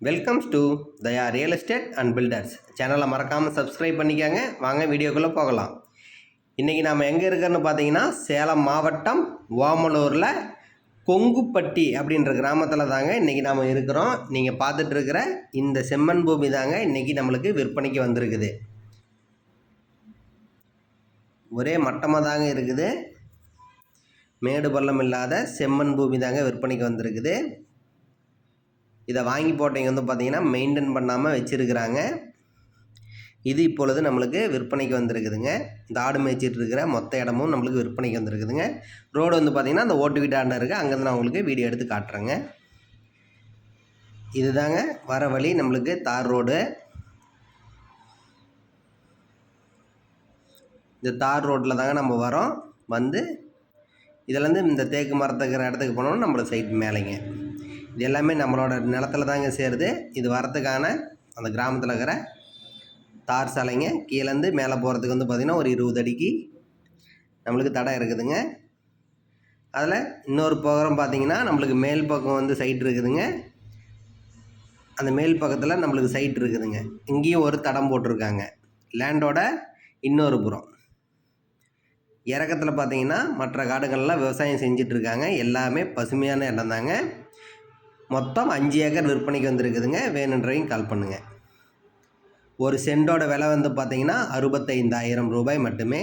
Welcomes to Daya real estate and filters சேனலை மறக்காமல் subscribe பண்ணிக்கோங்க. வாங்க வீடியோக்குள்ளே போகலாம். இன்றைக்கி நாம் எங்கே இருக்கிறோன்னு பார்த்தீங்கன்னா சேலம் மாவட்டம் ஓமலூரில் கொங்குப்பட்டி அப்படின்ற கிராமத்தில் தாங்க இன்றைக்கி நாம் இருக்கிறோம். நீங்கள் பார்த்துட்ருக்கிற இந்த செம்மண் பூமி தாங்க இன்றைக்கி நம்மளுக்கு விற்பனைக்கு வந்திருக்குது. ஒரே மட்டமாக தாங்க இருக்குது. மேடு பள்ளம் இல்லாத செம்மண் பூமி தாங்க விற்பனைக்கு வந்திருக்குது. இதை வாங்கி போட்டவங்க வந்து பார்த்திங்கன்னா மெயின்டைன் பண்ணாமல் வச்சுருக்கிறாங்க. இது இப்பொழுது நம்மளுக்கு விற்பனைக்கு வந்திருக்குதுங்க. இந்த ஆடு மேய்ச்சிட்டு இருக்கிற மொத்த இடமும் நம்மளுக்கு விற்பனைக்கு வந்திருக்குதுங்க. ரோடு வந்து பார்த்திங்கன்னா அந்த ஓட்டு வீட்டாண்ட இருக்குது. அங்கேருந்து நான் உங்களுக்கு வீடியோ எடுத்து காட்டுறேங்க. இது தாங்க வர வழி நம்மளுக்கு தார் ரோடு. இந்த தார் ரோட்டில் தாங்க நம்ம வரோம். வந்து இதிலேருந்து இந்த தேக்கு மரத்துக்கிற இடத்துக்கு போனோம்னா நம்மளுக்கு சைட் மேலேங்க. இது எல்லாமே நம்மளோட நிலத்தில் தாங்க சேருது. இது வரத்துக்கான அந்த கிராமத்தில் இருக்கிற தார் சாலைங்க. கீழேருந்து மேலே போகிறதுக்கு வந்து பார்த்திங்கன்னா ஒரு 20 அடிக்கு நம்மளுக்கு தடை இருக்குதுங்க. அதில் இன்னொரு பக்கம் பார்த்திங்கன்னா நம்மளுக்கு மேல் பக்கம் வந்து சைட் இருக்குதுங்க. அந்த மேல் பக்கத்தில் நம்மளுக்கு சைட் இருக்குதுங்க. இங்கேயும் ஒரு தடம் போட்டிருக்காங்க. லேண்டோட இன்னொரு புறம் இறக்கத்தில் பார்த்திங்கன்னா மற்ற காடுகள்லாம் விவசாயம் செஞ்சிட்ருக்காங்க. எல்லாமே பசுமையான இடம் தாங்க. மொத்தம் 5 ஏக்கர் விற்பனைக்கு வந்துருக்குதுங்க. வேணுன்றவங்க கால் பண்ணுங்கள். ஒரு சென்டோட விலை வந்து பார்த்திங்கன்னா 65,000 ரூபாய் மட்டுமே.